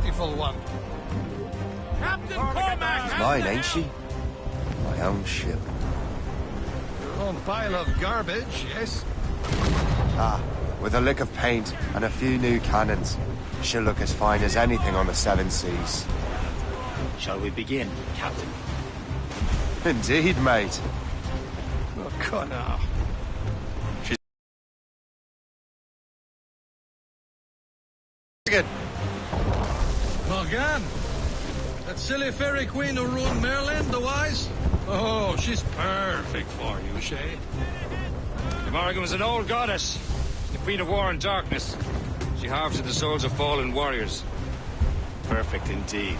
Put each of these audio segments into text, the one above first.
beautiful one. Captain Cormac! Mine, ain't she? My own ship. Your own pile of garbage, yes? Ah, with a lick of paint and a few new cannons, she'll look as fine as anything on the seven seas. Shall we begin, Captain? Indeed, mate. Oh, Connor. Good. Morgan? That silly fairy queen who ruined Merlin, the wise? Oh, she's perfect for you, Shay. The Morrigan was an old goddess, the queen of war and darkness. She harvested the souls of fallen warriors. Perfect indeed.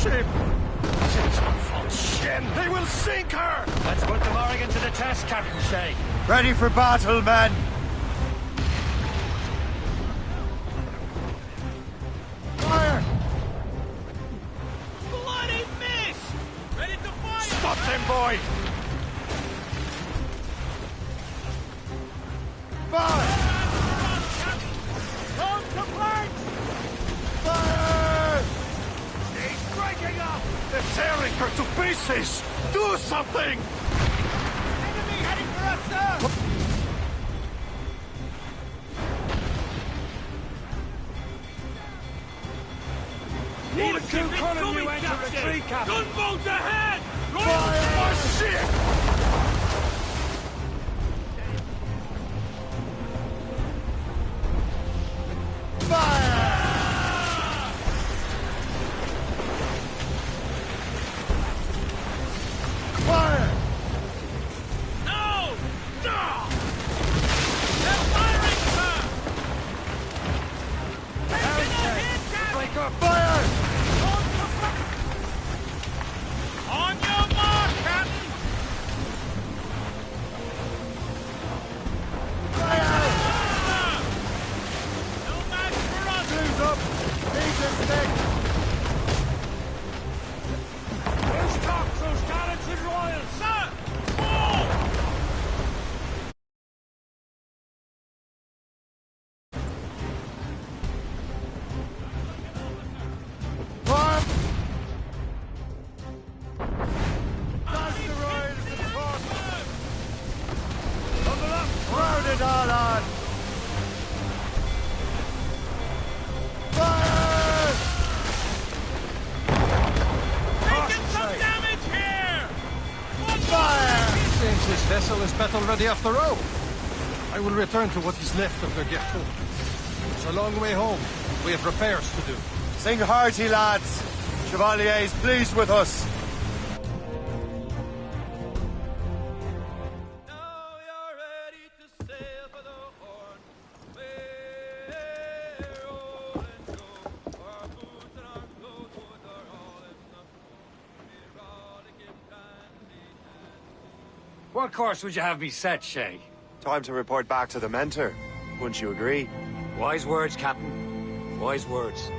Ship! They will sink her! Let's put the Morrigan to the test, Captain Shay. Ready for battle, men! Fire! Bloody miss! Ready to fire! Stop them, boy! Fire! Come to planks! Fire! He's breaking up! They're tearing her to pieces! Do something! Enemy heading for us, sir! Need a two column you enter retreat, Captain! Gunboats ahead! Fire! Oh, shit! Fire! No! No! They're firing, sir! Taking a hit, Captain! Break up! Fire! On your mark, Captain! Fire! No match for us! Blues up! He's a stick! Who's tops those gallants and royals? Sir! Fall! Fire! That's the royals in the port! Double up! Crowd it all on! Fire! Taking some damage here! One Fire! Seems this vessel is battle ready after all. I will return to what is left of the ghetto. It's a long way home. We have repairs to do. Sing hearty, lads! Chevalier's pleased with us. What course would you have me set, Shay? Time to report back to the mentor. Wouldn't you agree? Wise words, Captain. Wise words.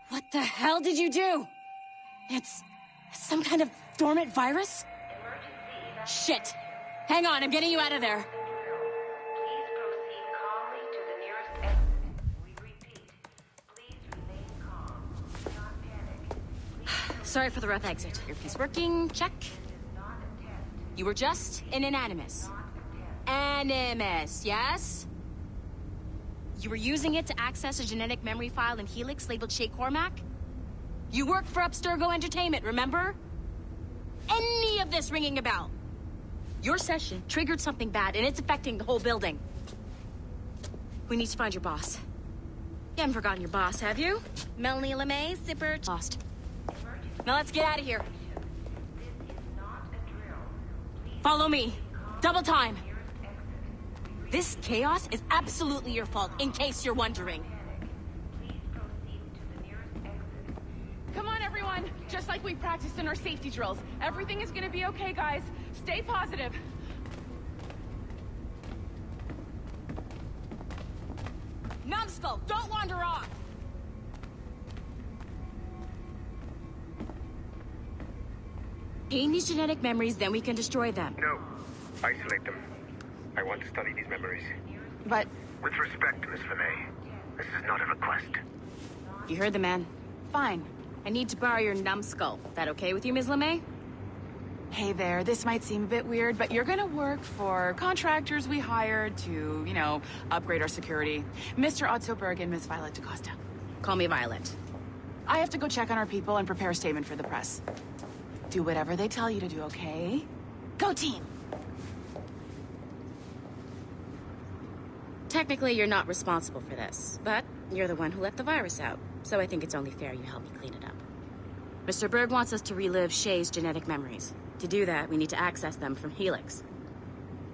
What the hell did you do? It's some kind of dormant virus? Shit. Hang on, I'm getting you out of there. Please proceed calmly to the nearest exit. We repeat, please remain calm. Do not panic. Sorry for the rough exit. Earpiece working, check. Not attempt. You were just an animus. Animus, yes? You were using it to access a genetic memory file in Helix labeled Shay Cormac? You work for Abstergo Entertainment, remember? Any of this ringing a bell? Your session triggered something bad, and it's affecting the whole building. We need to find your boss. You haven't forgotten your boss, have you? Melanie LeMay, Zipper, lost. Now let's get out of here. Follow me. Double time. This chaos is absolutely your fault, in case you're wondering. Come on, everyone. Just like we practiced in our safety drills. Everything is gonna be okay, guys. Stay positive. Numbskull, don't wander off! Gain these genetic memories, then we can destroy them. No. Isolate them. I want to study these memories. But With respect, Miss LeMay, this is not a request. You heard the man. fine. I need to borrow your numbskull. That okay with you, Ms. LeMay? Hey there, this might seem a bit weird, but you're gonna work for contractors we hired to, upgrade our security. Mr. Otto Berg and Miss Violet DaCosta. Call me Violet. I have to go check on our people and prepare a statement for the press. Do whatever they tell you to do, okay? Go team! Technically, you're not responsible for this, but you're the one who let the virus out, so I think it's only fair you help me clean it up. Mr. Berg wants us to relive Shay's genetic memories. To do that, we need to access them from Helix.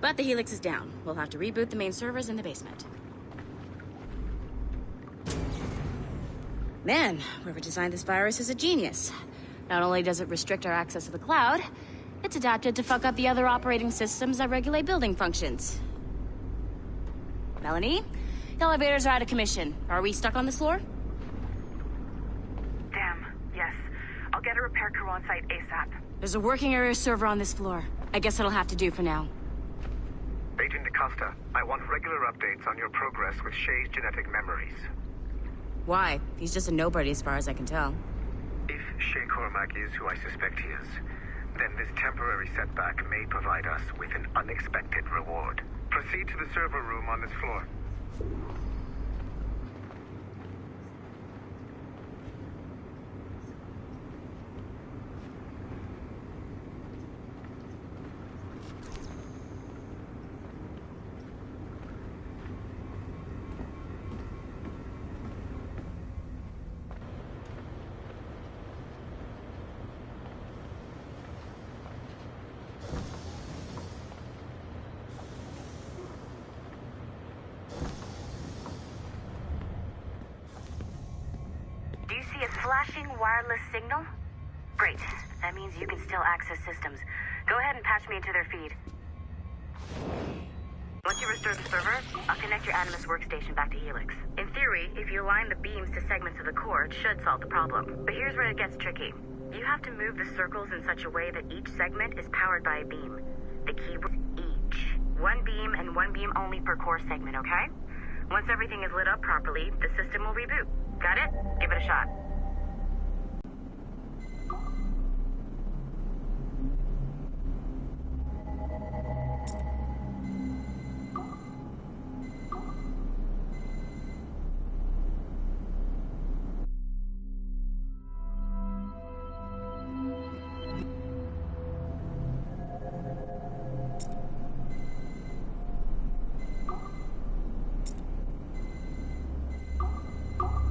But the Helix is down. We'll have to reboot the main servers in the basement. Man, whoever designed this virus is a genius. Not only does it restrict our access to the cloud, it's adapted to fuck up the other operating systems that regulate building functions. Melanie? The elevators are out of commission. Are we stuck on this floor? Damn, yes. I'll get a repair crew on site ASAP. There's a working area server on this floor. I guess it'll have to do for now. Agent DaCosta, I want regular updates on your progress with Shay's genetic memories. Why? He's just a nobody as far as I can tell. If Shay Cormac is who I suspect he is, then this temporary setback may provide us with an unexpected reward. Proceed to the server room on this floor. Do you see a flashing wireless signal? Great. That means you can still access systems. Go ahead and patch me into their feed. Once you restore the server, I'll connect your Animus workstation back to Helix. In theory, if you align the beams to segments of the core, it should solve the problem. But here's where it gets tricky. You have to move the circles in such a way that each segment is powered by a beam. The keyword is each. One beam and one beam only per core segment, okay? Once everything is lit up properly, the system will reboot. Got it? Give it a shot.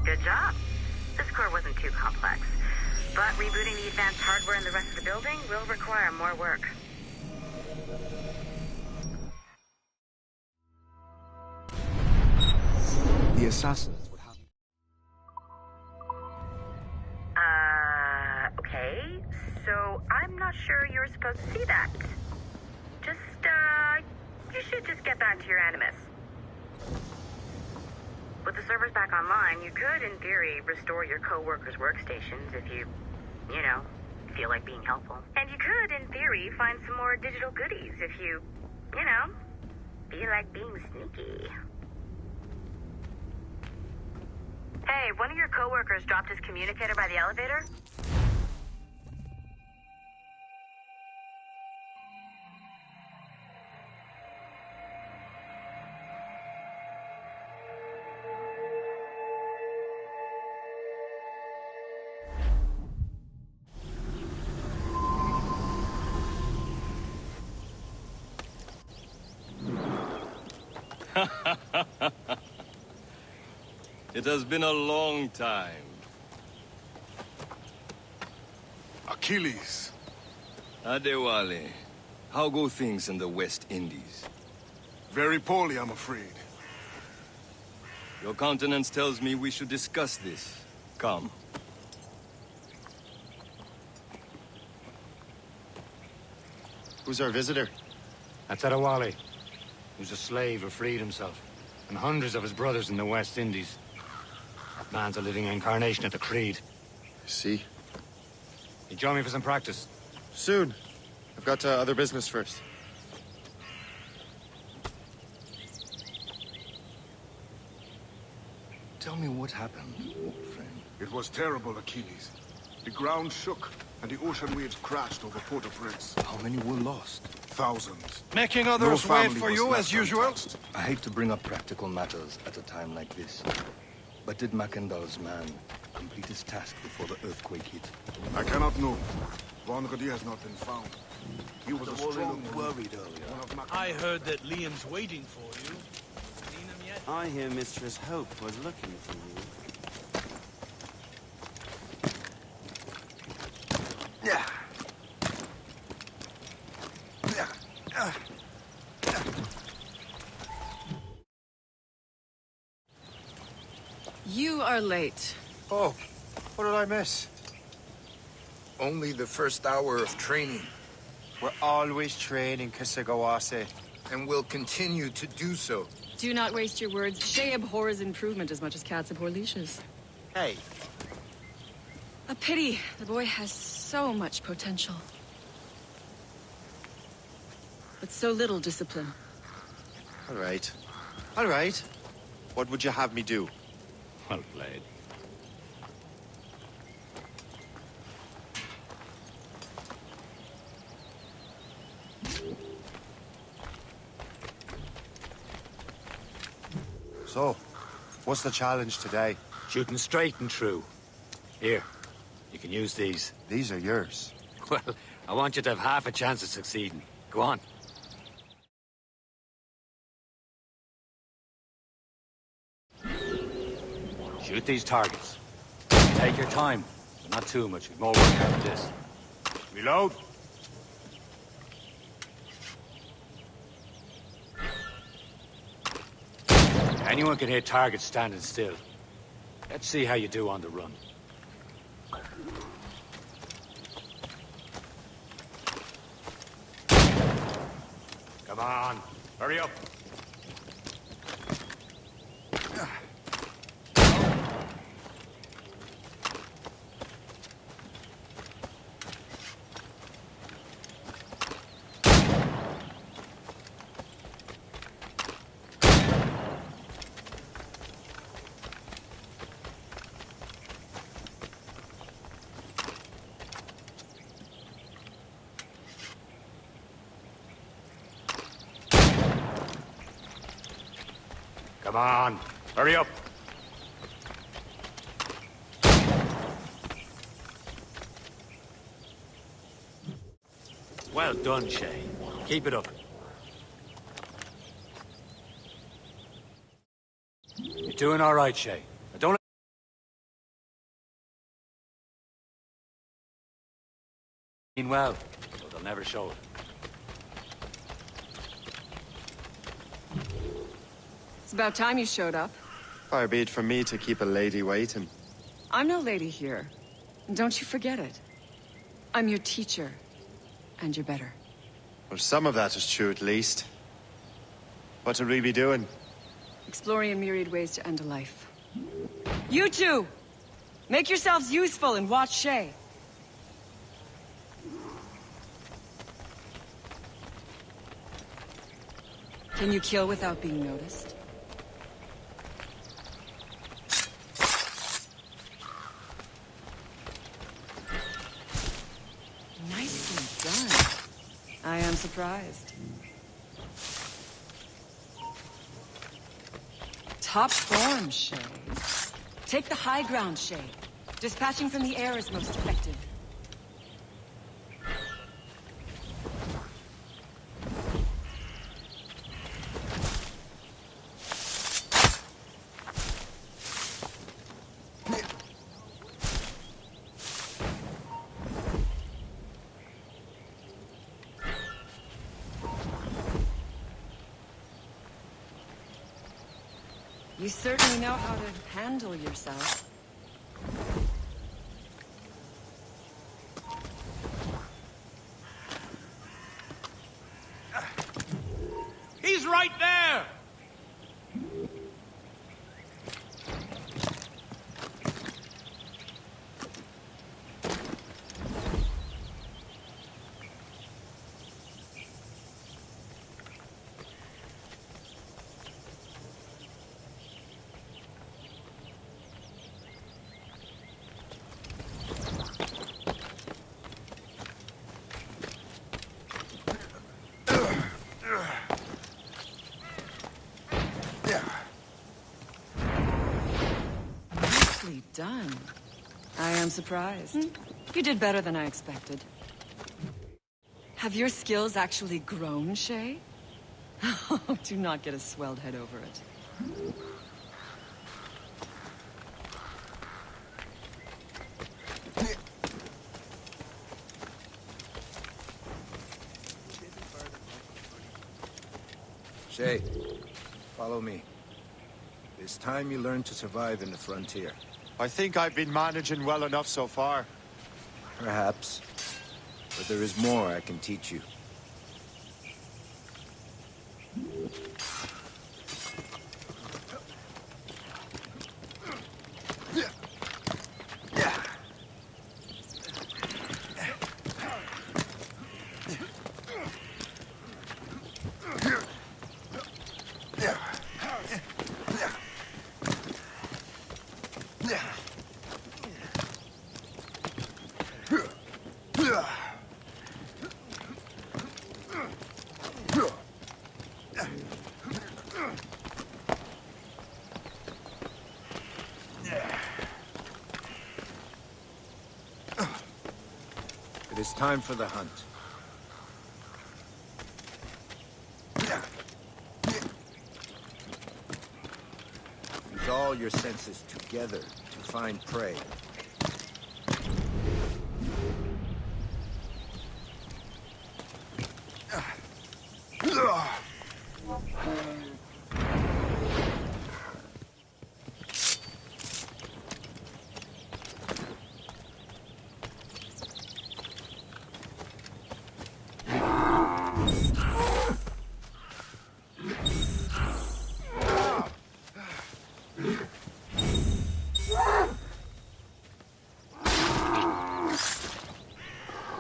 Good job. This core wasn't too complex. But rebooting the advanced hardware in the rest of the building will require more work. The assassins would have... Okay. So I'm not sure you're supposed to see that. You should just get back to your Animus. With the servers back online, you could, in theory, restore your co-workers' workstations if you feel like being helpful. And you could, in theory, find some more digital goodies if you feel like being sneaky. Hey, one of your co-workers dropped his communicator by the elevator? It has been a long time. Achilles. Adewale, how go things in the West Indies? Very poorly, I'm afraid. Your countenance tells me we should discuss this. Come. Who's our visitor? That's Adewale, who's a slave who freed himself, and hundreds of his brothers in the West Indies. That man's a living incarnation of the Creed. See? You join me for some practice? Soon. I've got other business first. Tell me what happened, old friend. It was terrible, Achilles. The ground shook, and the ocean waves crashed over Port-au-Prince. How many were lost? Thousands. Making others No wait family for was you left as usual? untouched. I hate to bring up practical matters at a time like this. But did Mackendall's man complete his task before the earthquake hit? I cannot know. Vendredi has not been found. He was a strong worried earlier. I heard that Liam's waiting for you. Seen him yet? I hear Mistress Hope was looking for you. You are late. Oh, what did I miss? Only the first hour of training, We're always training, Kisagawase. and will continue to do so. Do not waste your words. Shay abhors improvement as much as cats abhor leashes. Hey. A pity. The boy has so much potential. But so little discipline. All right. All right. What would you have me do? Well played. So, what's the challenge today? Shooting straight and true. Here, you can use these. These are yours. Well, I want you to have half a chance of succeeding. Go on. Shoot these targets. Take your time, but not too much. We've more work after this. Reload. Anyone can hit targets standing still. Let's see how you do on the run. Come on, hurry up. Come on, hurry up. Well done, Shay. Keep it up. You're doing all right, Shay. Now don't well, so they'll never show it. It's about time you showed up. Far be it from me to keep a lady waiting. I'm no lady here. And don't you forget it. I'm your teacher. And you're better. Well, some of that is true at least. What should we be doing? Exploring a myriad ways to end a life. You two! Make yourselves useful and watch Shay. Can you kill without being noticed? Nicely done. I am surprised. Top form, Shay. Take the high ground, Shay. Dispatching from the air is most effective. You certainly know how to handle yourself. He's right there! Nicely done. I am surprised. You did better than I expected. Have your skills actually grown, Shay? Do not get a swelled head over it. Shay, follow me. It's time you learn to survive in the frontier. I think I've been managing well enough so far. Perhaps. But there is more I can teach you. It is time for the hunt. Use all your senses together to find prey.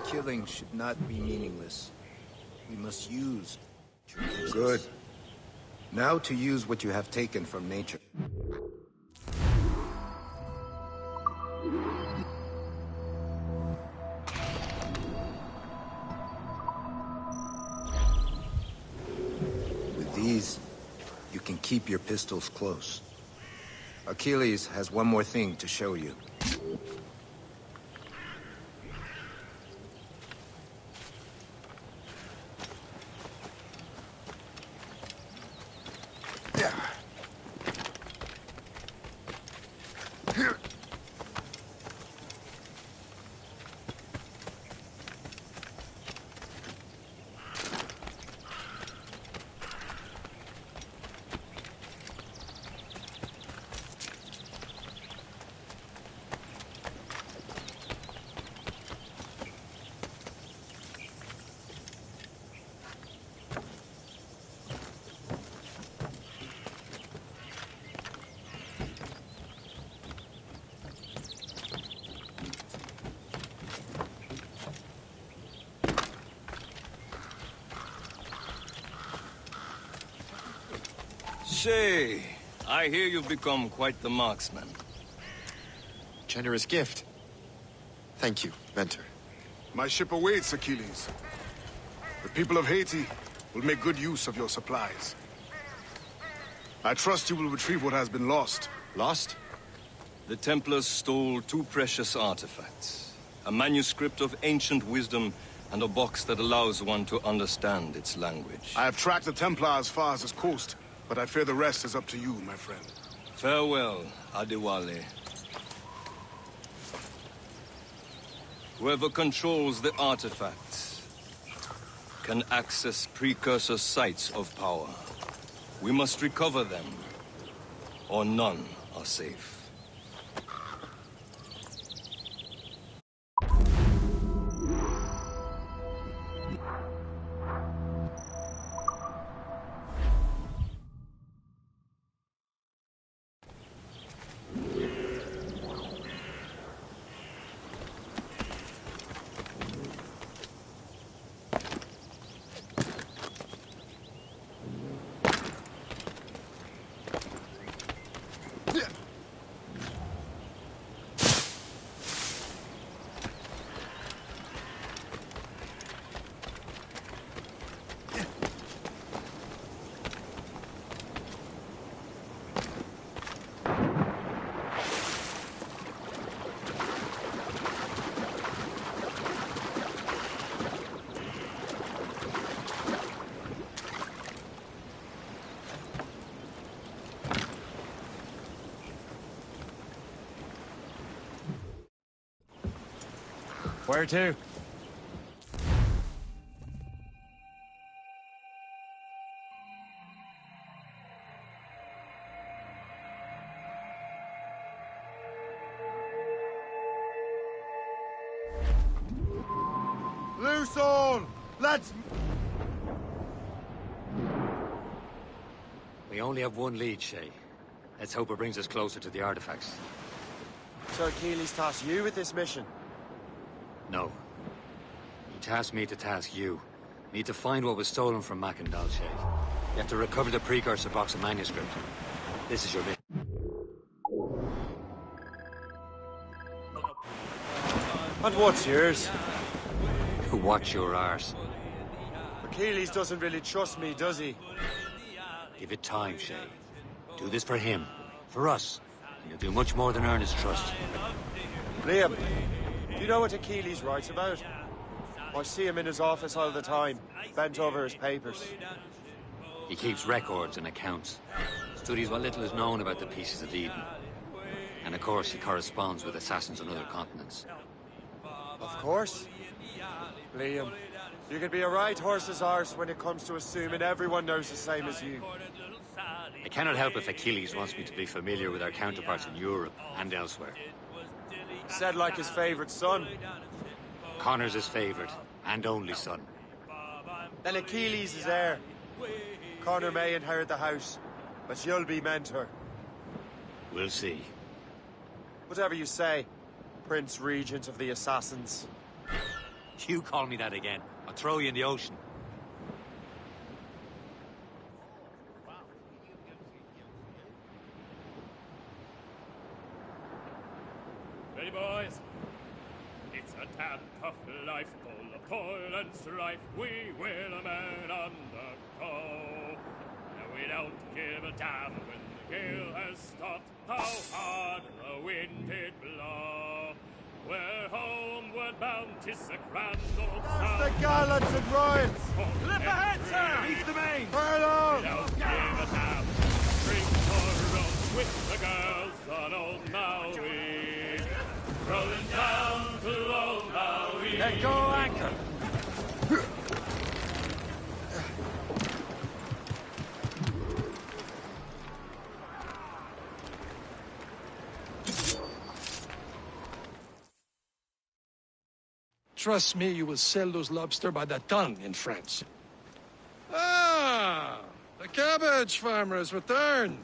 Killing should not be meaningless. We must use. Good. Now to use what you have taken from nature. With these, you can keep your pistols close. Achilles has one more thing to show you. Shay, I hear you've become quite the marksman. Generous gift. Thank you, Mentor. My ship awaits, Achilles. The people of Haiti will make good use of your supplies. I trust you will retrieve what has been lost. Lost? The Templars stole two precious artifacts. A manuscript of ancient wisdom and a box that allows one to understand its language. I have tracked the Templar as far as this coast, but I fear the rest is up to you, my friend. Farewell, Adewale. Whoever controls the artifacts can access precursor sites of power. We must recover them or none are safe. Where to? Loose all! Let's... We only have one lead, Shay. Let's hope it brings us closer to the artifacts. So Achilles tasked you with this mission? No. He tasked me to task you. We need to find what was stolen from Mackandal, Shay. You have to recover the precursor box of manuscript. This is your mission. And what's yours? Watch your arse. Achilles doesn't really trust me, does he? Give it time, Shay. Do this for him. For us. And you'll do much more than earn his trust. Liam, do you know what Achilles writes about? I see him in his office all the time, bent over his papers. He keeps records and accounts. Studies what little is known about the pieces of Eden. And of course, he corresponds with assassins on other continents. Of course. Liam, you can be a right horse's arse when it comes to assuming everyone knows the same as you. I cannot help if Achilles wants me to be familiar with our counterparts in Europe and elsewhere. Said like his favorite son. Connor's his favorite and only son. Then Achilles is heir. Connor may inherit the house, but you'll be mentor. We'll see. Whatever you say, Prince Regent of the Assassins. You call me that again, I'll throw you in the ocean. Ready, boys? It's a damn tough life, full of toil and strife. We will men undergo. And we don't give a damn when the gale has stopped. How hard the wind did blow. We're homeward bound, 'tis a grand old sound. The gallants and royals! Lift ahead, sir! Leave the main! Furlong! We don't give a damn. Drink or roll with the girls on old Maui. Rolling down to old Maui. Let go anchor! Trust me, you will sell those lobster by the ton in France. Ah! The cabbage farmer has returned!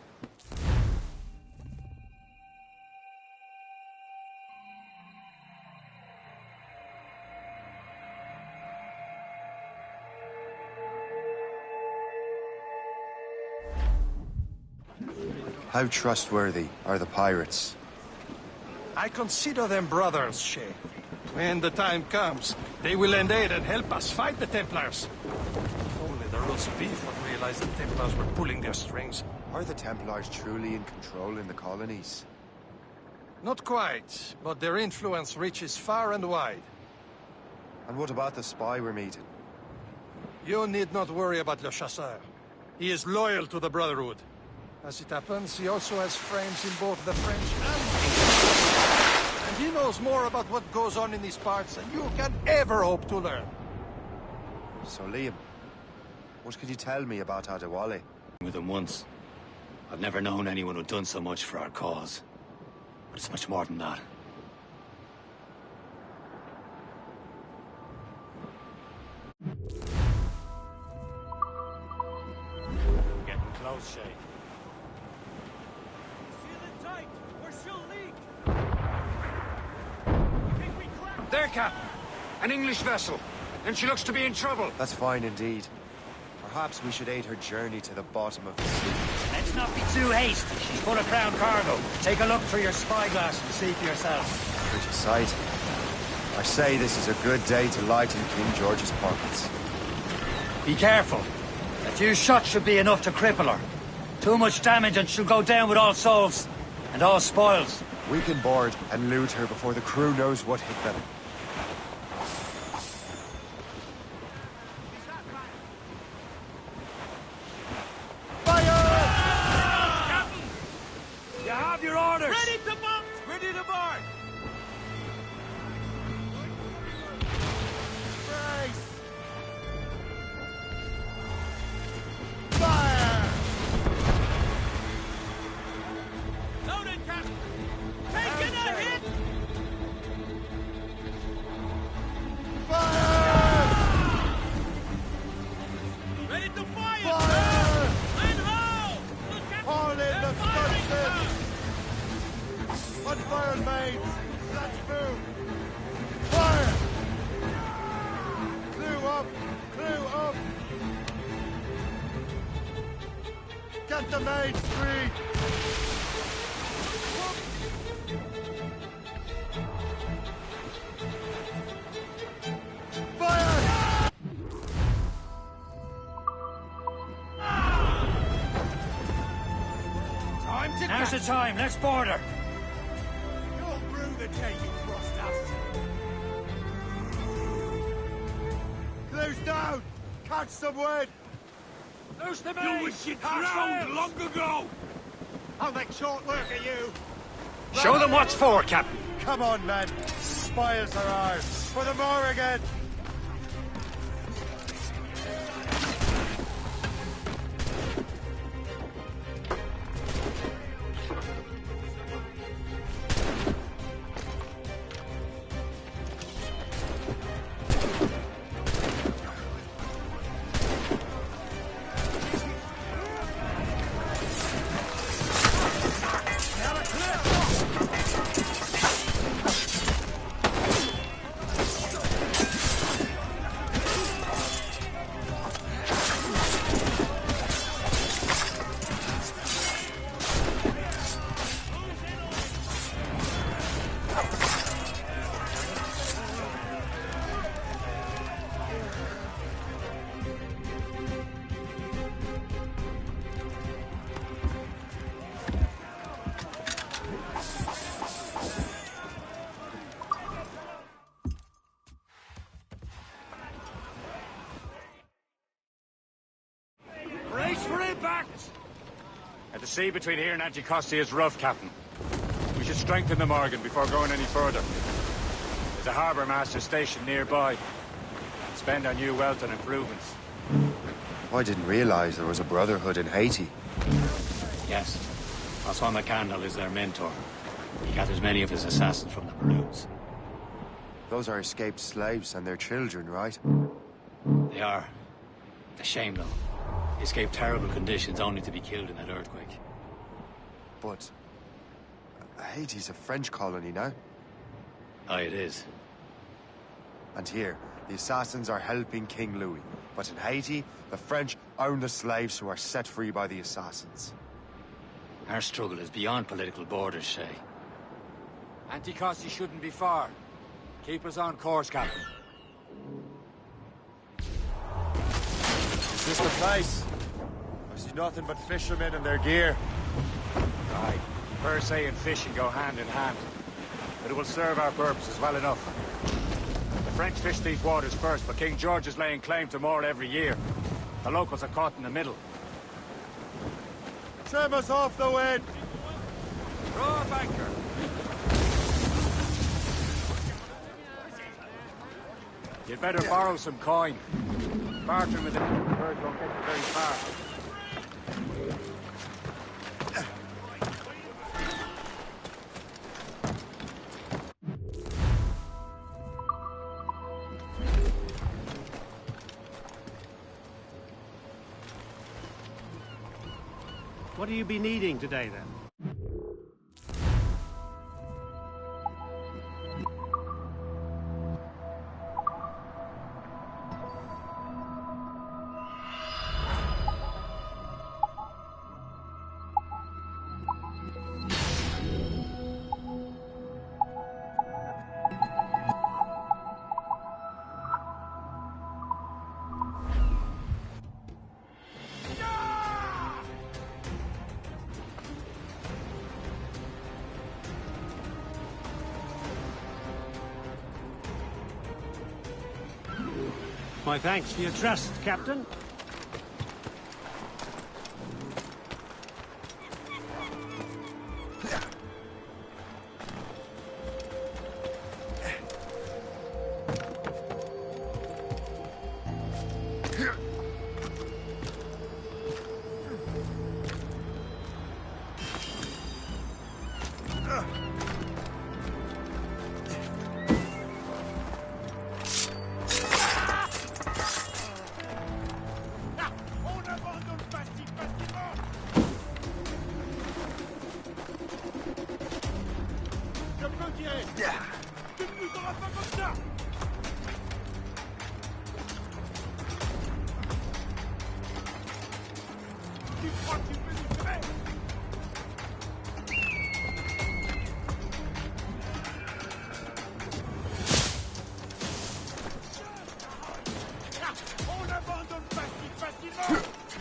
How trustworthy are the pirates? I consider them brothers, Shay. When the time comes, they will lend aid and help us fight the Templars. If only the roast beef would realize the Templars were pulling their strings. Are the Templars truly in control in the colonies? Not quite, but their influence reaches far and wide. And what about the spy we're meeting? You need not worry about Le Chasseur. He is loyal to the Brotherhood. As it happens, he also has friends in both the French and English. And he knows more about what goes on in these parts than you can ever hope to learn. So, Liam, what can you tell me about Adewale? With him once. I've never known anyone who'd done so much for our cause. But it's much more than that. Getting close, Shay. Seal it tight, or she'll leak! There, Captain. An English vessel. And she looks to be in trouble. That's fine indeed. Perhaps we should aid her journey to the bottom of the sea. Let's not be too hasty. She's full of crown cargo. Take a look through your spyglass and see for yourself. Pretty sight. I say this is a good day to lighten King George's pockets. Be careful. A few shots should be enough to cripple her. Too much damage and she'll go down with all souls. And all spoils. We can board and loot her before the crew knows what hit them. You have your orders! Ready to mount! Ready to board! Brace! Fire! Loaded, Captain! Taking a hit! Fire! Ready to fire! Fire! And ho! Look at all in the stunts! Unfire mates! Let's move! Fire! Crew up! Crew up! Get the mates free! Fire! Time to Now's the time. Let's board her. The day you crossed us. Close down! Catch some wind! Loose the main! You wish you'd drowned long ago! I'll make short work of you! Show them what's for, Captain. Come on, men! Spoils are ours! For the Morrigan! The sea between here and Anticosti is rough, Captain. We should strengthen the Morgan before going any further. There's a harbour master stationed nearby. Spend our new wealth on improvements. I didn't realize there was a brotherhood in Haiti. Yes. Francois McCandle is their mentor. He gathers many of his assassins from the Maroons. Those are escaped slaves and their children, right? They are. It's a shame, though. They escaped terrible conditions only to be killed in that earthquake. But Haiti's a French colony now. Aye, it is. And here, the assassins are helping King Louis. But in Haiti, the French own the slaves who are set free by the assassins. Our struggle is beyond political borders, Shay. Anticosti shouldn't be far. Keep us on course, Captain. Is this the place? I see nothing but fishermen and their gear. Aye. Per se and fishing go hand in hand. But it will serve our purposes well enough. The French fish these waters first, but King George is laying claim to more every year. The locals are caught in the middle. Trim us off the wind! Throw up anchor! You'd better borrow some coin. Bartering with the birds won't get you very far. What do you be needing today, then? My thanks for your trust, Captain.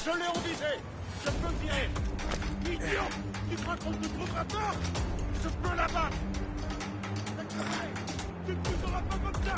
Je l'ai envisagé. Je peux tirer. Idiot! Tu crois qu'on te trouvera pas? Je peux la battre. Tu ne pousseras pas comme ça.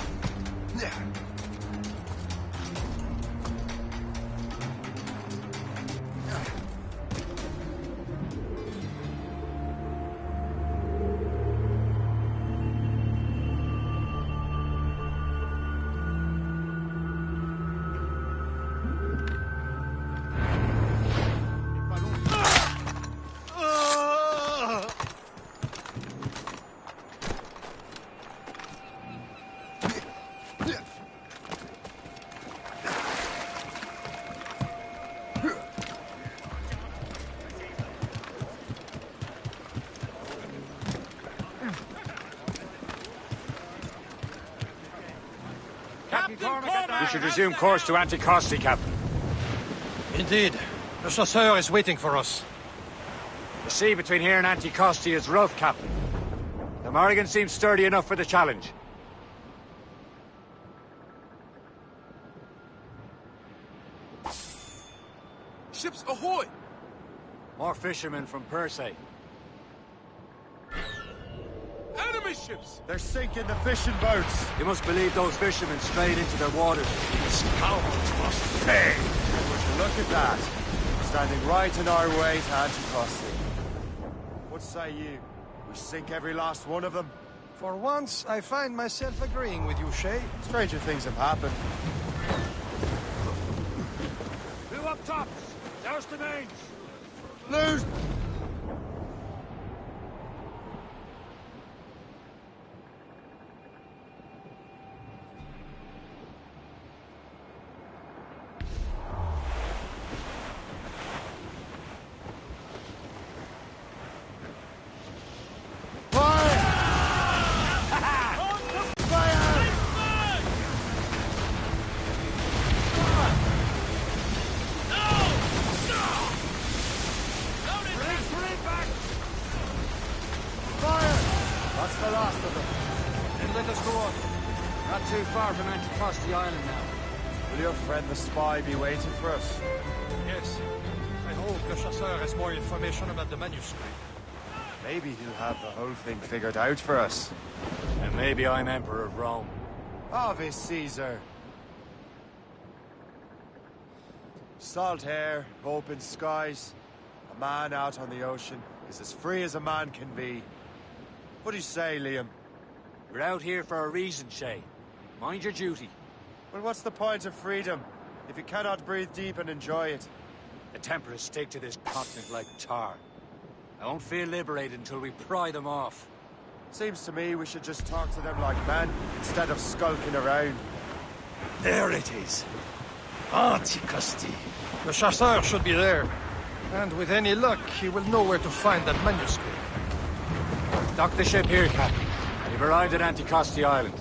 We should resume course to Anticosti, Captain. Indeed. The chasseur is waiting for us. The sea between here and Anticosti is rough, Captain. The Morrigan seems sturdy enough for the challenge. Ships ahoy! More fishermen from Persay. Enemy ships! They're sinking the fishing boats. You must believe those fishermen strayed into their waters. Cowards must pay. Would you look at that? Standing right in our way to Anticosti. What say you? We sink every last one of them? For once, I find myself agreeing with you, Shay. Stranger things have happened. Who up tops? Douse the mains! Lose! Too far from Anticosti Island now. Will your friend the spy be waiting for us? Yes. I hope the chasseur has more information about the manuscript. Maybe he'll have the whole thing figured out for us. And maybe I'm Emperor of Rome. Ave Caesar. Salt air, open skies. A man out on the ocean is as free as a man can be. What do you say, Liam? We're out here for a reason, Shay. Mind your duty. Well, what's the point of freedom if you cannot breathe deep and enjoy it? The Templars stick to this continent like tar. I won't feel liberated until we pry them off. Seems to me we should just talk to them like men instead of skulking around. There it is. Anticosti. The chasseur should be there. And with any luck, he will know where to find that manuscript. Dock the ship here, Captain. We've arrived at Anticosti Island.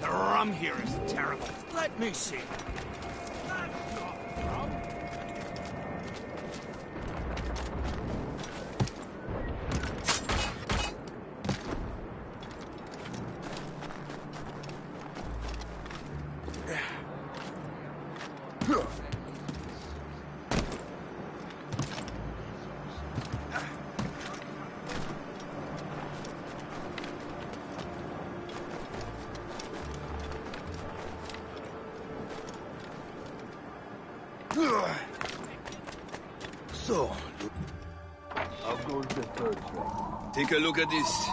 The rum here is terrible. Let me see. So, how goes the third train? Take a look at this.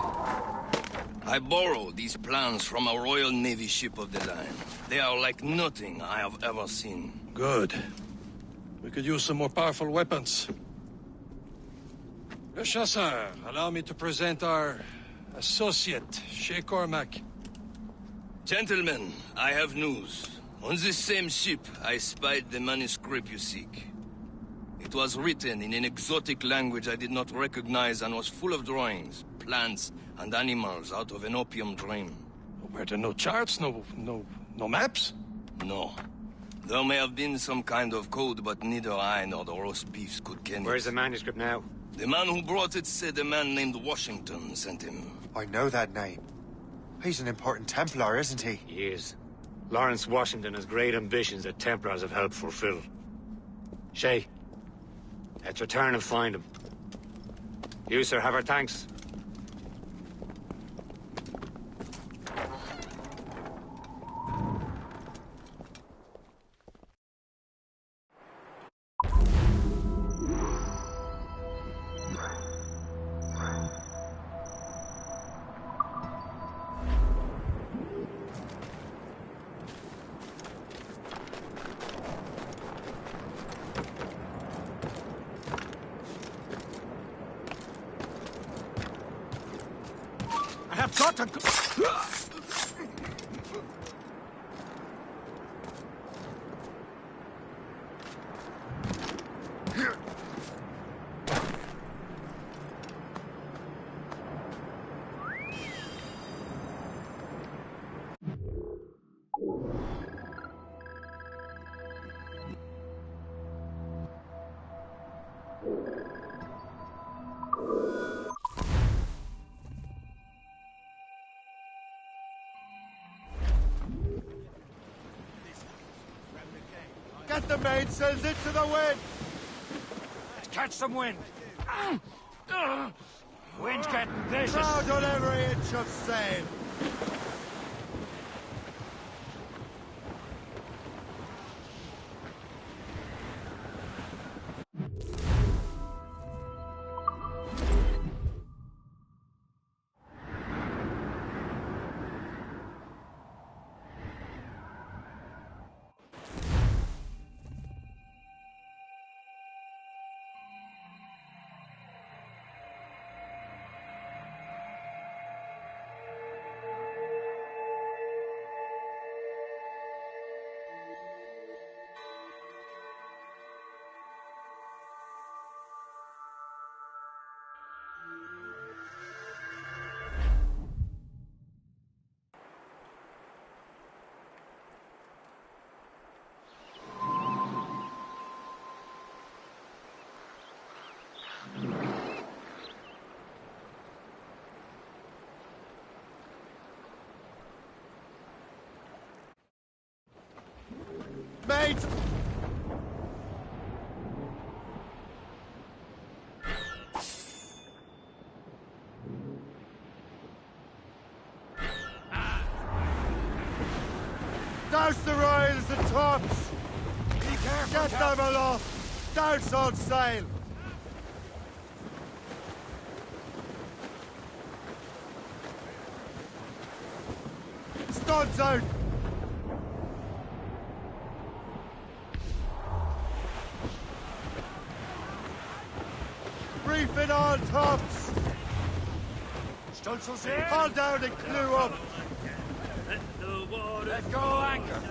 I borrowed these plans from a Royal Navy ship of the line. They are like nothing I have ever seen. Good. We could use some more powerful weapons. Le Chasseur, allow me to present our associate, Shay Cormac. Gentlemen, I have news. On this same ship, I spied the manuscript you seek. It was written in an exotic language I did not recognize and was full of drawings, plants, and animals out of an opium dream. Were there no charts, no maps? No. There may have been some kind of code, but neither I nor the roast beefs could ken it. Where's the manuscript now? The man who brought it said a man named Washington sent him. I know that name. He's an important Templar, isn't he? He is. Lawrence Washington has great ambitions that Templars have helped fulfill. Shay, let's return and find him. You, sir, have our thanks. I have got to go. Get the mainsails into the wind! Let's catch some wind. Wind's getting vicious. Crowd on every inch of sail! Mate! Douse the royals and tops! Be careful, Get them aloft! Douse on sail! Studs out! Reef it all tops! Haul down and clew up! Let go anchor.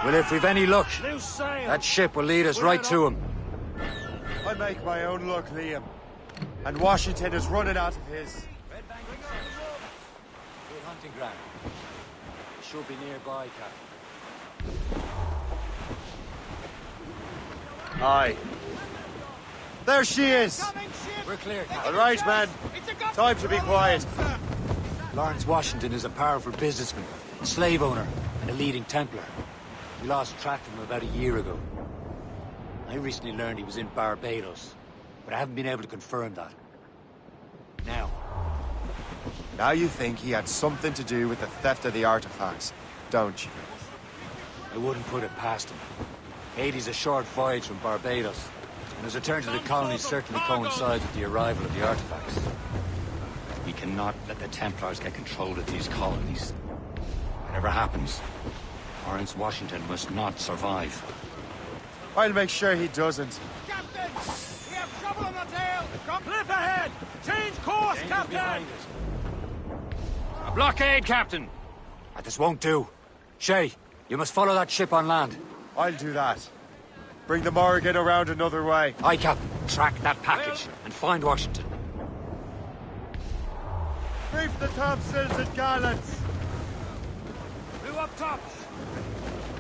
Well, if we've any luck, that ship will lead us right to him. I make my own luck, Liam. And Washington is running out of his. Good hunting ground. It should be nearby, Captain. Aye. There she is! We're clear, Captain. All right, man. Time to be quiet. Lawrence Washington is a powerful businessman, a slave owner, and a leading Templar. We lost track of him about a year ago. I recently learned he was in Barbados, but I haven't been able to confirm that. Now you think he had something to do with the theft of the artifacts, don't you? I wouldn't put it past him. Haiti's a short voyage from Barbados, and his return to the colonies certainly coincides with the arrival of the artifacts. We cannot let the Templars get control of these colonies. Whatever happens, Lawrence Washington must not survive. I'll make sure he doesn't. Captain! We have trouble on the tail! Come cliff ahead! Change course, Captain! A blockade, Captain! This won't do. Shay, you must follow that ship on land. I'll do that. Bring the Morrigan around another way. Aye, Captain. Track that package and find Washington. Brief the topsails and gallants. Who up tops?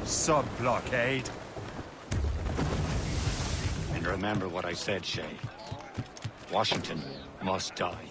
Sub-blockade. And remember what I said, Shay. Washington must die.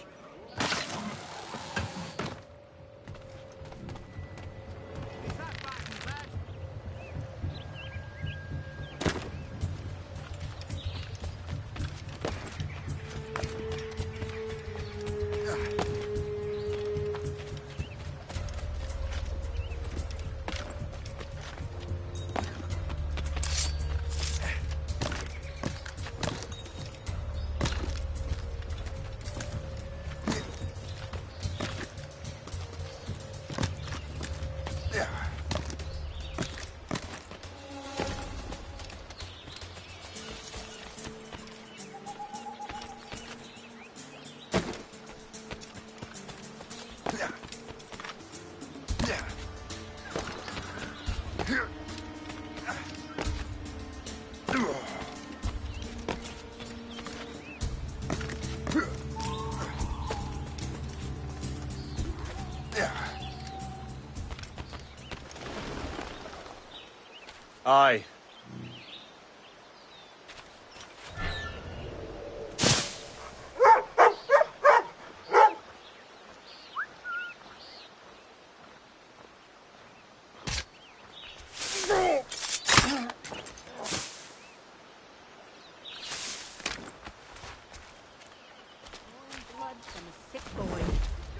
Aye.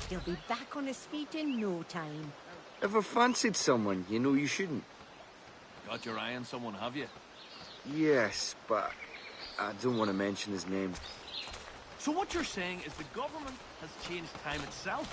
He'll be back on his feet in no time. Ever fancied someone you know you shouldn't? Got your eye on someone, have you? Yes, but I don't want to mention his name. So what you're saying is the government has changed time itself?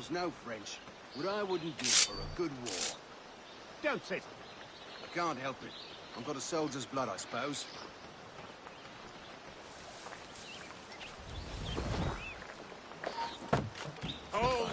knows no French. What I wouldn't give for a good war. Don't say it. I can't help it. I've got a soldier's blood, I suppose. Hold!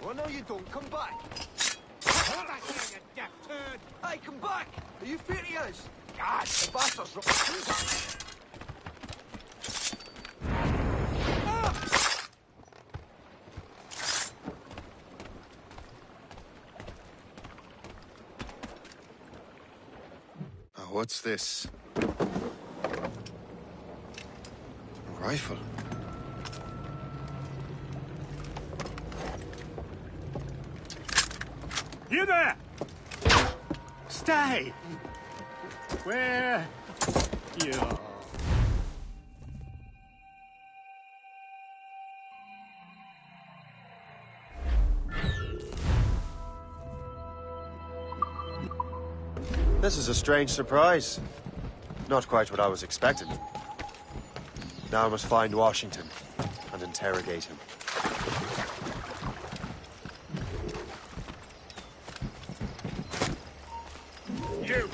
Oh, no, you don't. Come back. Come back here, you deaf turd. Hey, come back. Are you furious? God, the bastards... Oh, what's this? A rifle. You there! Stay! Where you are. This is a strange surprise. Not quite what I was expecting. Now I must find Washington and interrogate him. You!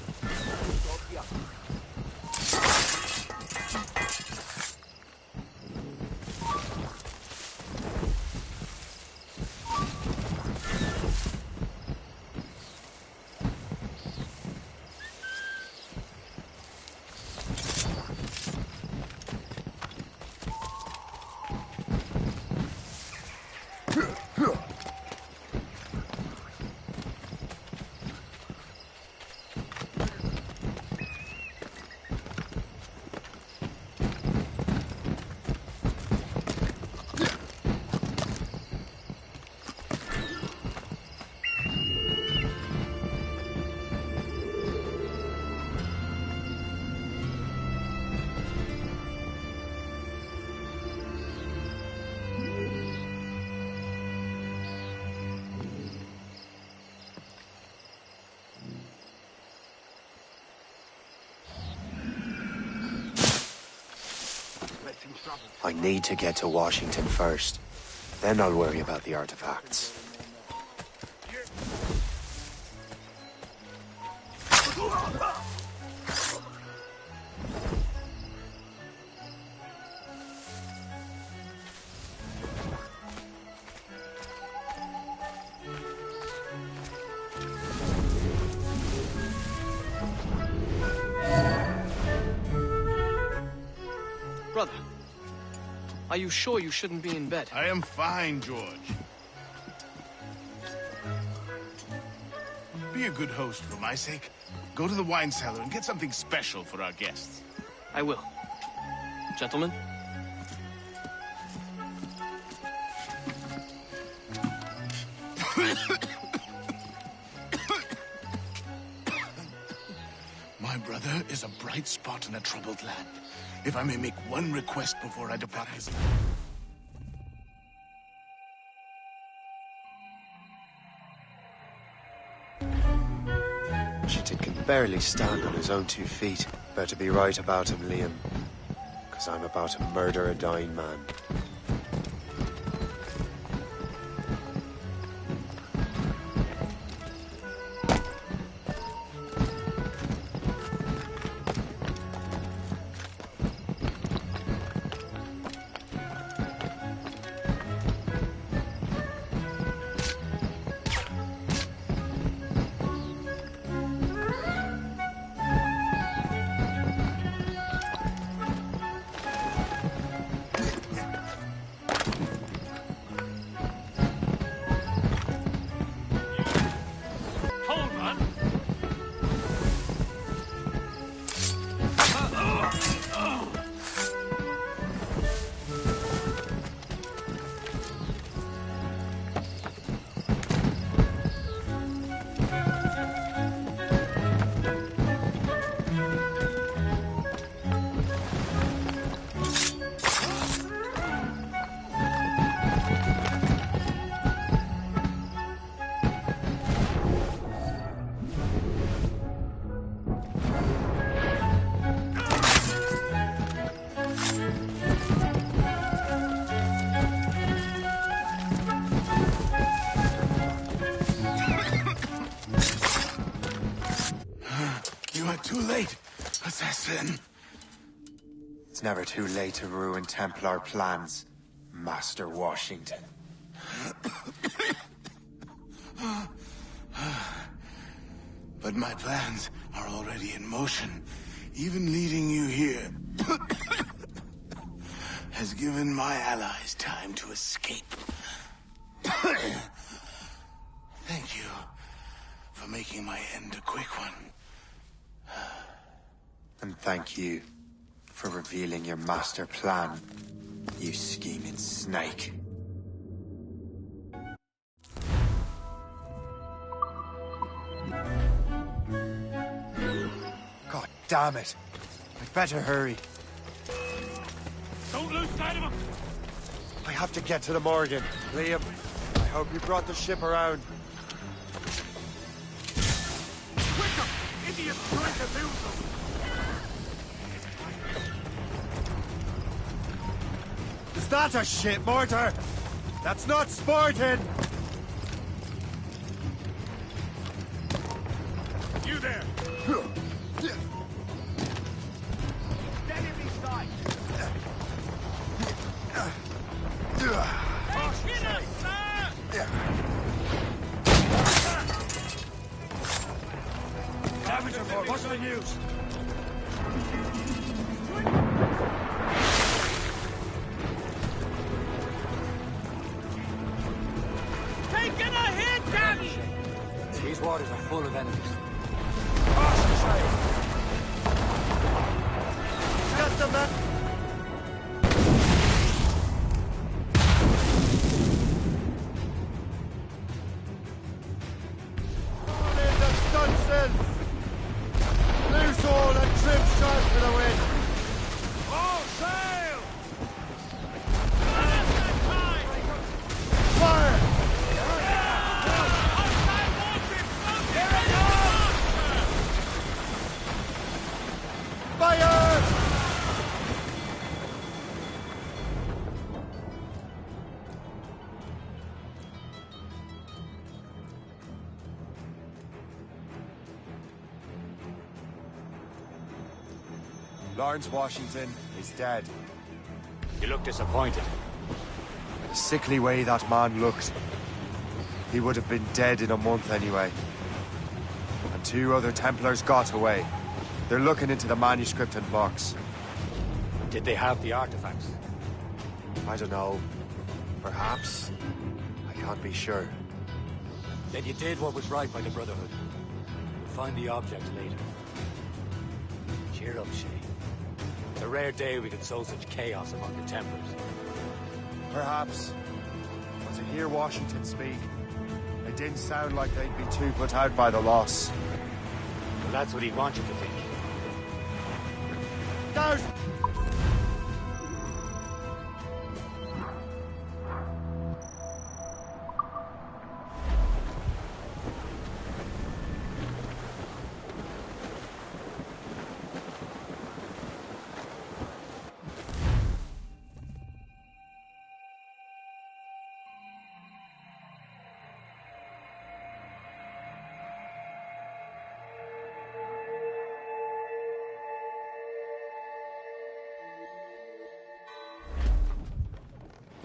I need to get to Washington first. Then I'll worry about the artifacts. Brother, are you sure you shouldn't be in bed? I am fine, George. Be a good host for my sake. Go to the wine cellar and get something special for our guests. I will. Gentlemen? My brother is a bright spot in a troubled land. If I may make one request before I depart his life. Washington can barely stand on his own 2 feet. Better be right about him, Liam. Because I'm about to murder a dying man. Too late, assassin. It's never too late to ruin Templar plans, Master Washington. But my plans are already in motion. Even leading you here has given my allies time to escape. Thank you for making my end a quick one. And thank you for revealing your master plan, you scheming snake. God damn it! I'd better hurry. Don't lose sight of him! I have to get to the Morgan. Liam, I hope you brought the ship around. Quicker! Idiots trying to lose us! Is that a ship mortar? That's not Spartan! You there! Enemy side! Damage report, what's the news? Taking a hit, Daddy! These waters are full of enemies. Get the man! All in the stunsail! Loose all and trim sharp for the wind! All sail! Fire! Fire! Lawrence Washington is dead. You look disappointed. The sickly way that man looked. He would have been dead in a month anyway. And 2 other Templars got away. They're looking into the manuscript and box. Did they have the artifacts? I don't know. Perhaps. I can't be sure. Then you did what was right by the Brotherhood. We'll find the objects later. Cheer up, Shay. It's a rare day we could sow such chaos among the Templars. Perhaps. But to hear Washington speak, it didn't sound like they'd be too put out by the loss. Well, that's what he'd want you to think. Down!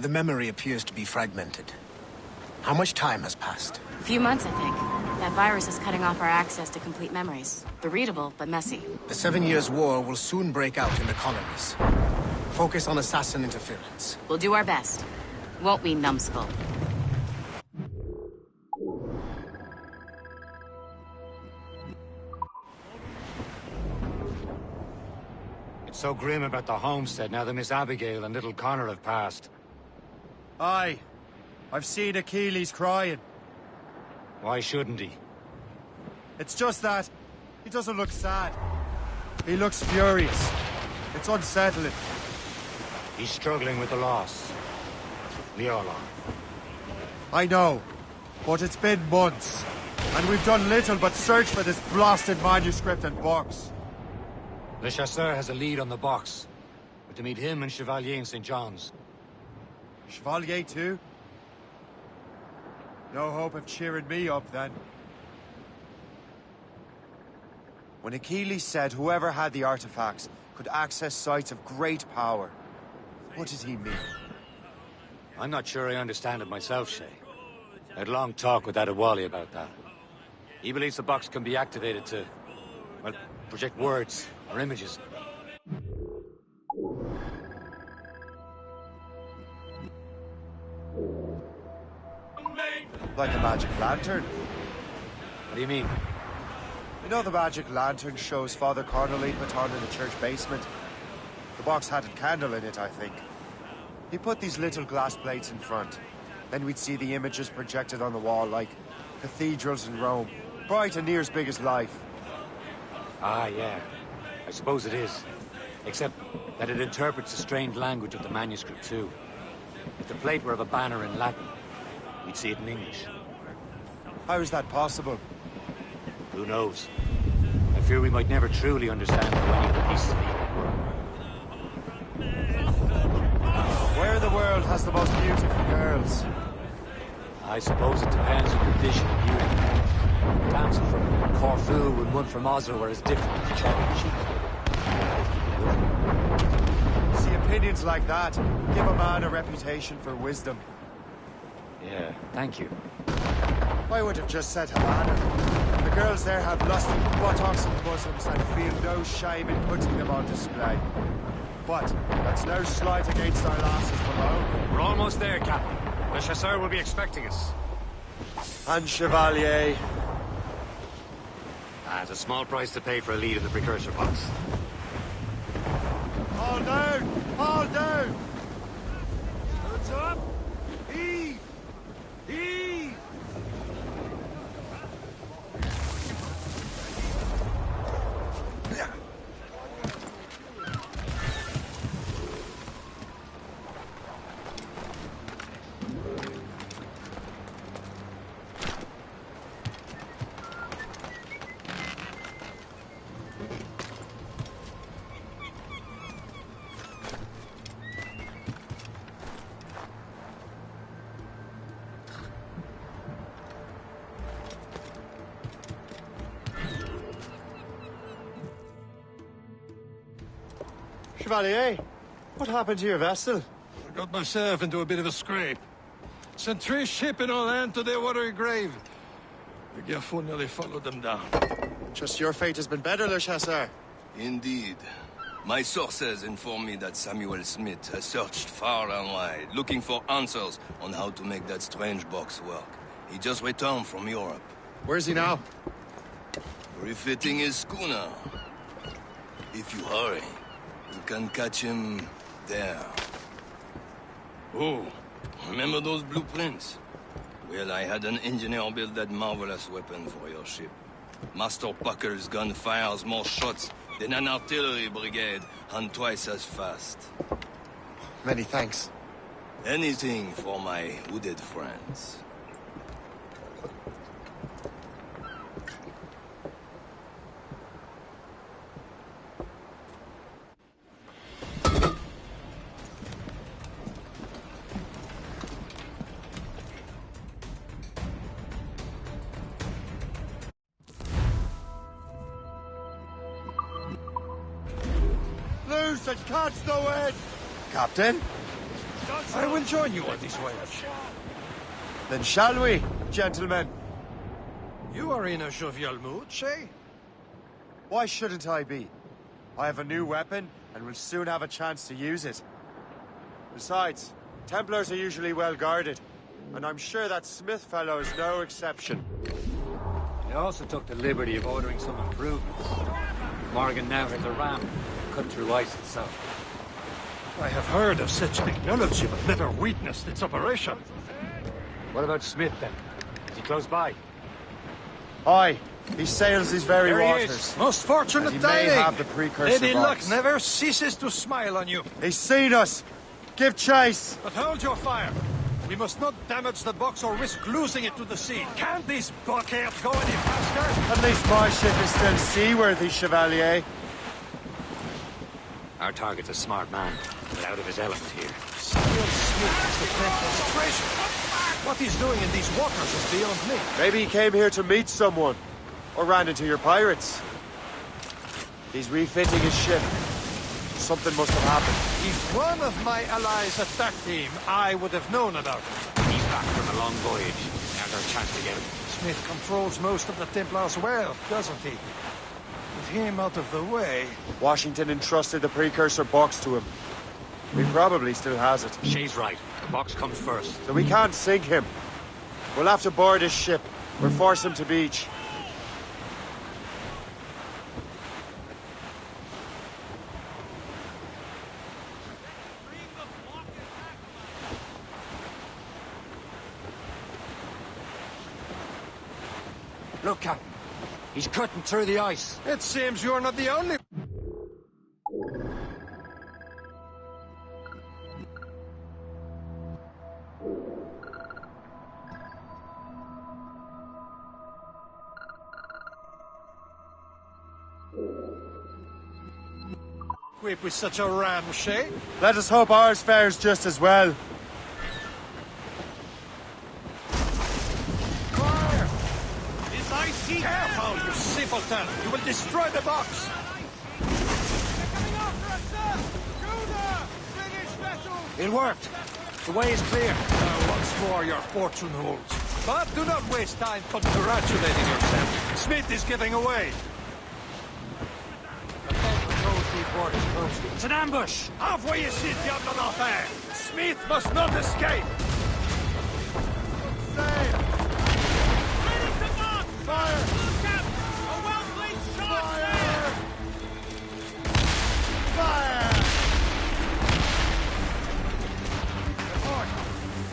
The memory appears to be fragmented. How much time has passed? A few months, I think. That virus is cutting off our access to complete memories. They're readable, but messy. The 7 Years' War will soon break out in the colonies. Focus on assassin interference. We'll do our best. Won't we, numbskull? It's so grim about the homestead now that Miss Abigail and little Connor have passed. Aye. I've seen Achilles crying. Why shouldn't he? It's just that he doesn't look sad. He looks furious. It's unsettling. He's struggling with the loss. We all are. I know, but it's been months, and we've done little but search for this blasted manuscript and box. Le Chasseur has a lead on the box. We're to meet him and Chevalier in St. John's. Chevalier too? No hope of cheering me up, then. When Achilles said whoever had the artifacts could access sites of great power, what did he mean? I'm not sure I understand it myself, Shay. I had a long talk with Adewale about that. He believes the box can be activated to, well, project words or images. Like a magic lantern. What do you mean? You know the magic lantern shows Father Connolly put on in the church basement? The box had a candle in it, I think. He put these little glass plates in front. Then we'd see the images projected on the wall like cathedrals in Rome. Bright and near as big as life. Ah, yeah. I suppose it is. Except that it interprets the strained language of the manuscript, too. If the plate were of a banner in Latin, we'd see it in English. How is that possible? Who knows? I fear we might never truly understand how any of the pieces mean. Where in the world has the most beautiful girls? I suppose it depends on your vision of beauty. A damsel from Corfu and one from Oslo were as different as cherry cheek. See, opinions like that give a man a reputation for wisdom. Yeah, thank you. I would have just said Havana. The girls there have lusty buttocks and bosoms and feel no shame in putting them on display. But that's no slight against our lasses below. We're almost there, Captain. Le Chasseur will be expecting us. And Chevalier. It's a small price to pay for a lead in the precursor box. All down! All down! Hands up! Heave! Heave! Chevalier, what happened to your vessel? I got myself into a bit of a scrape. Sent 3 ships in all land to their watery grave. The Garfou nearly followed them down. Just your fate has been better, Le Chasseur. Indeed. My sources inform me that Samuel Smith has searched far and wide, looking for answers on how to make that strange box work. He just returned from Europe. Where's he now? Refitting his schooner. If you hurry, you can catch him there. Oh, remember those blueprints? Well, I had an engineer build that marvelous weapon for your ship. Master Puckle's gun fires more shots than an artillery brigade, and twice as fast. Many thanks. Anything for my hooded friends. Loose and catch the wind! Captain? Shut I will join you on this voyage. Then shall we, gentlemen? You are in a jovial mood, Shay? Why shouldn't I be? I have a new weapon, and will soon have a chance to use it. Besides, Templars are usually well guarded, and I'm sure that Smith fellow is no exception. They also took the liberty of ordering some improvements. Morgan now has a ram cut through ice itself. I have heard of such technology, but never witnessed its operation. What about Smith, then? Is he close by? Aye, he sails these very There he waters. is. Most fortunate and he timing. may have the precursor Lady Luck box. never ceases to smile on you. He's seen us! Give chase! But hold your fire. We must not damage the box or risk losing it to the sea. Can't this blockade go any faster? At least my ship is still seaworthy, Chevalier. Our target's a smart man, but out of his element here. Samuel Smith is the Templar's treasure. What he's doing in these waters is beyond me. Maybe he came here to meet someone. Or ran into your pirates. He's refitting his ship. Something must have happened. If one of my allies attacked him, I would have known about it. He's back from a long voyage. Now's our chance to get him. Smith controls most of the Templars' wealth, doesn't he? With him out of the way... Washington entrusted the precursor box to him. He probably still has it. She's right. The box comes first. So we can't sink him. We'll have to board his ship, or force him to beach. Look, Captain. He's cutting through the ice. It seems you're not the only... equipped with such a ram, Shay. Let us hope ours fares just as well. Fire! Is icy? Careful, you simpleton! You will destroy the box! It worked. The way is clear. Once more, your fortune holds. But do not waste time congratulating yourself. Smith is giving away. It's an ambush! Envoyez ici, diable d'enfer! Smith must not escape! Save! Fire! A well-placed shot! Fire! Fire!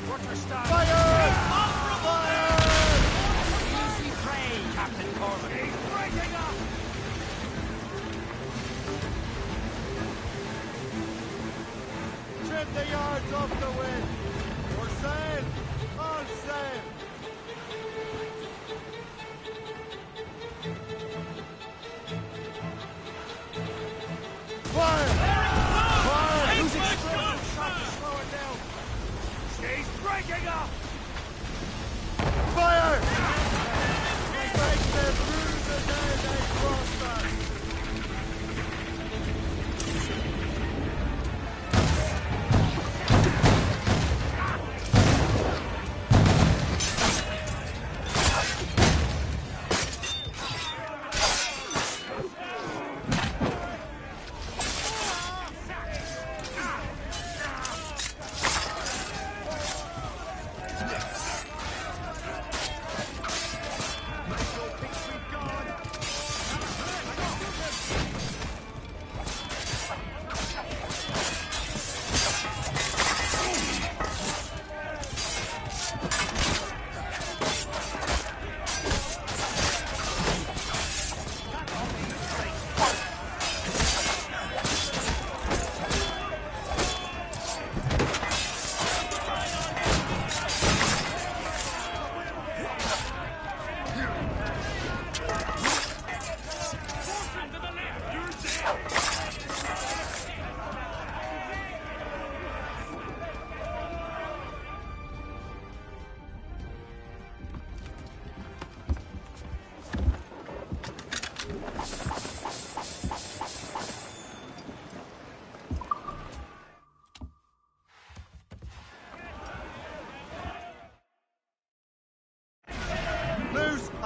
Waterstone! Fire! Fire! Easy prey, Captain Corbin. He's breaking up! Trim the yards off the wind! We're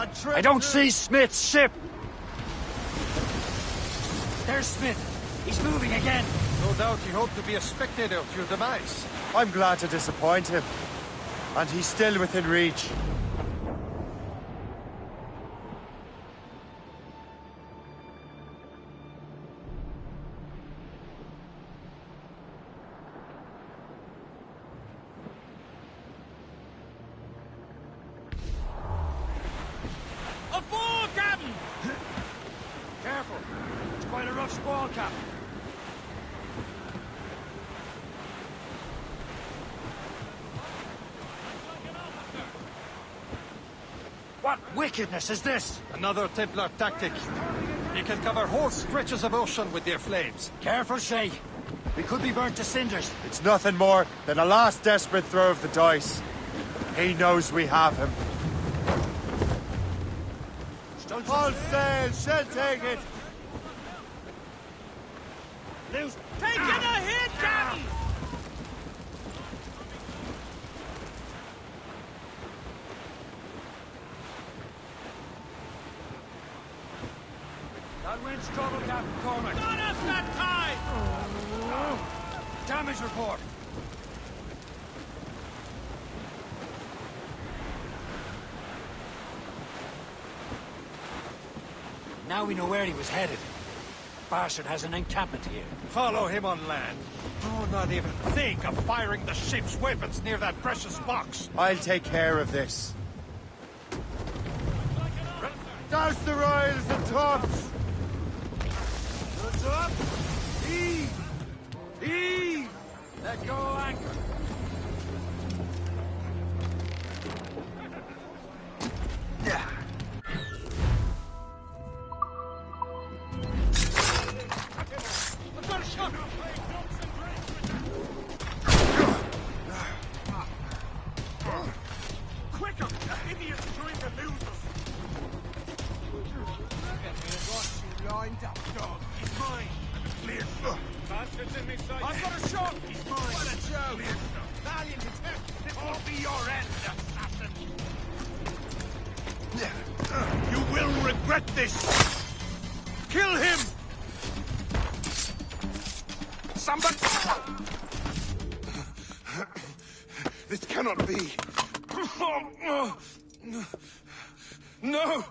I don't see Smith's ship! There's Smith. He's moving again. No doubt he hoped to be a spectator of your demise. I'm glad to disappoint him. And he's still within reach. Aboard, Captain! Careful. It's quite a rough squall, Captain. What wickedness is this? Another Templar tactic. They can cover whole stretches of ocean with their flames. Careful, Shay. We could be burnt to cinders. It's nothing more than a last desperate throw of the dice. He knows we have him. All sail, shall take it. Loose. Taking a hit, Captain! That wind's trouble, Captain Cormac. Not us that time! Damage report. Now we know where he was headed. Bastard has an encampment here. Follow him on land. Do not even think of firing the ship's weapons near that precious box. I'll take care of this. Douse the royals and tops. Goods up. Heave! Heave! Let go anchor. Yeah. I've got a shot. Quicker! The idiot's trying to lose us. Lined up, dog. He's mine. Clear. Bastards in me sight. I've got a shot. He's mine. What a joke. Valiant attempt. This won't be your end, assassin. You will regret this. Kill him. Somebody! This cannot be. No!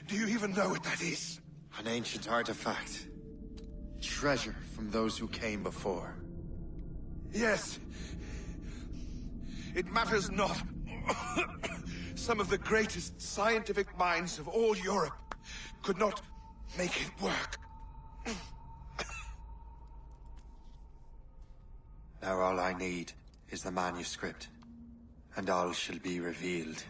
Do you even know what that is? An ancient artifact. Treasure from those who came before. Yes. It matters not. Some of the greatest scientific minds of all Europe could not make it work. Now all I need is the manuscript, and all shall be revealed.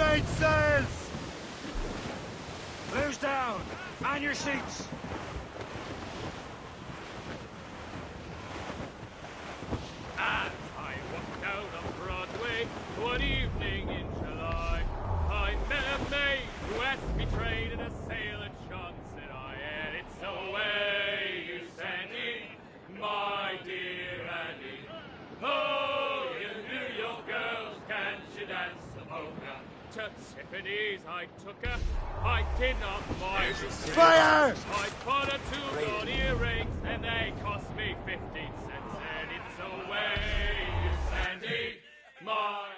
mainsails! Clears down! Man your seats! As I walked down on Broadway one evening in July, I met a maid who asked me trade in a sailor John, said I, and it's the way you stand in, my dear Annie. Oh, you New York girls, can't you dance the polka? To Tiffany's I took her, I did not mind. Fire! I bought her 2 gold earrings, and they cost me 15 cents, and it's the way you stand in, my...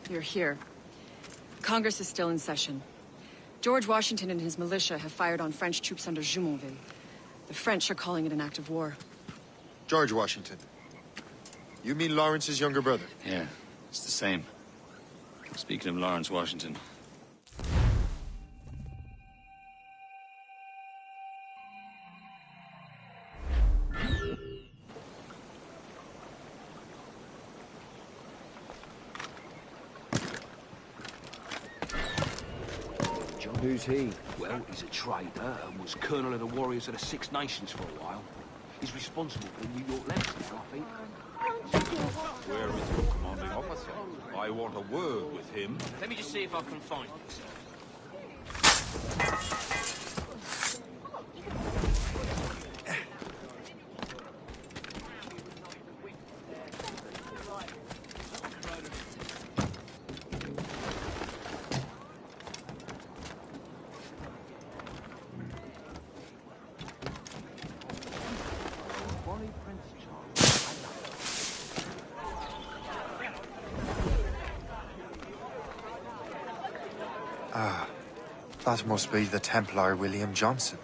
You're here. Congress is still in session. George Washington and his militia have fired on French troops under Jumonville. The French are calling it an act of war. George Washington. You mean Lawrence's younger brother? Yeah, it's the same. Speaking of Lawrence Washington. Who's he? Well, he's a traitor and was colonel of the warriors of the Six Nations for a while. He's responsible for the New York Levels now, I think. Where is your commanding officer? I want a word with him. Let me just see if I can find him, sir. Ah, that must be the Templar William Johnson.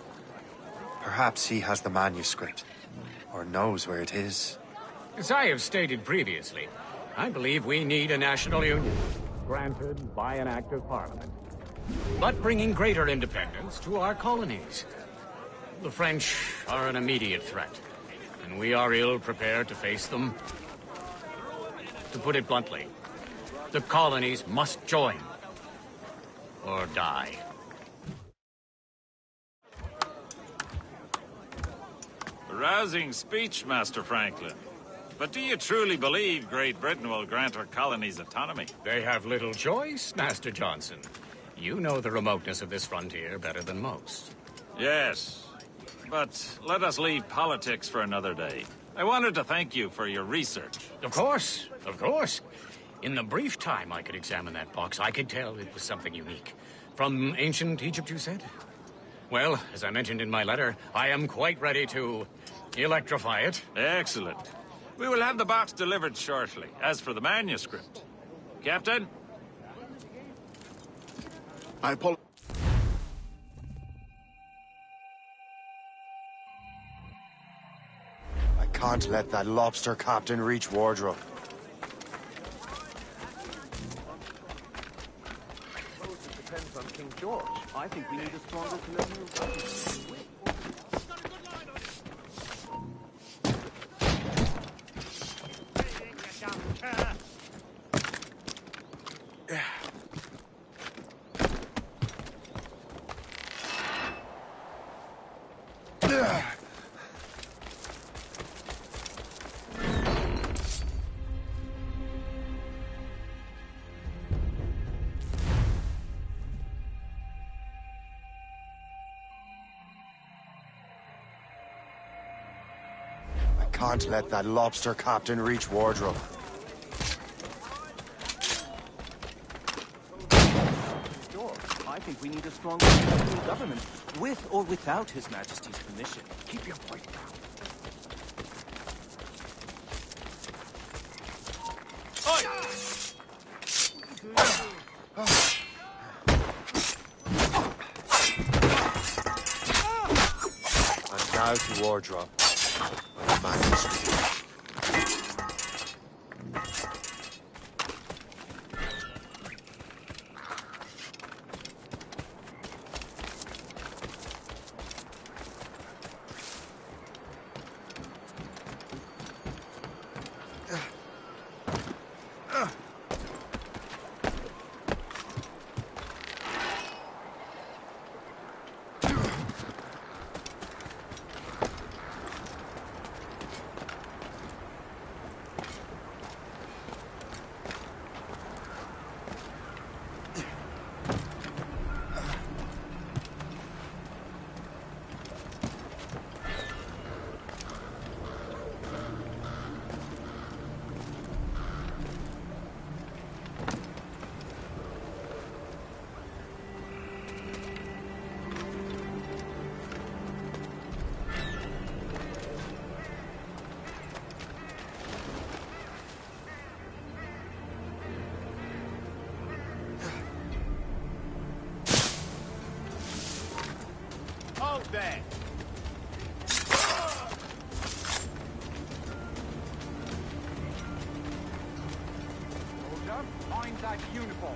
Perhaps he has the manuscript, or knows where it is. As I have stated previously, I believe we need a national union, granted by an act of parliament, but bringing greater independence to our colonies. The French are an immediate threat, and we are ill prepared to face them. To put it bluntly, the colonies must join, or die. A rousing speech, Master Franklin. But do you truly believe Great Britain will grant her colonies autonomy? They have little choice, Master Johnson. You know the remoteness of this frontier better than most. Yes, but let us leave politics for another day. I wanted to thank you for your research. Of course, of course. In the brief time I could examine that box, I could tell it was something unique. From ancient Egypt, you said? Well, as I mentioned in my letter, I am quite ready to electrify it. Excellent. We will have the box delivered shortly. As for the manuscript... Captain? I apologize. I can't let that lobster captain reach wardrobe. Depends on King George. I think we need a stronger colonial government. Can't let that lobster captain reach Wardrobe. I think we need a stronger colonial government, with or without His Majesty's permission. Keep your point down. And now to Wardrobe. Manuscript. There. Soldier, find that uniform.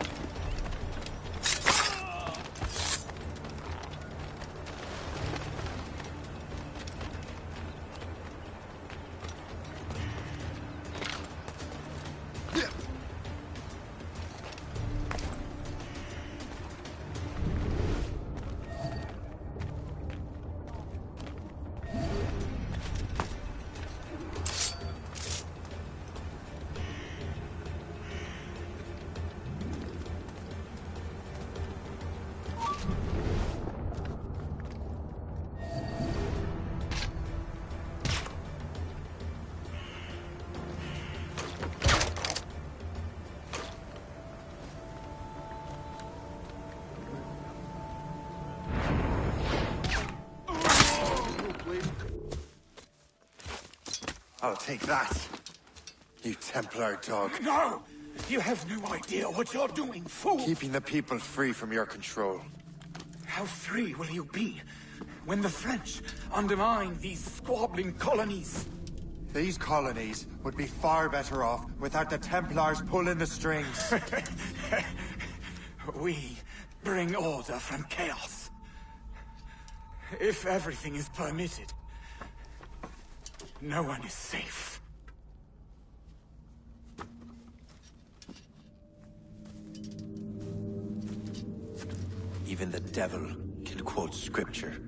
I'll take that, you Templar dog. No! You have no idea what you're doing, fool! Keeping the people free from your control. How free will you be when the French undermine these squabbling colonies? These colonies would be far better off without the Templars pulling the strings. We bring order from chaos. If everything is permitted, no one is safe. Even the devil can quote scripture.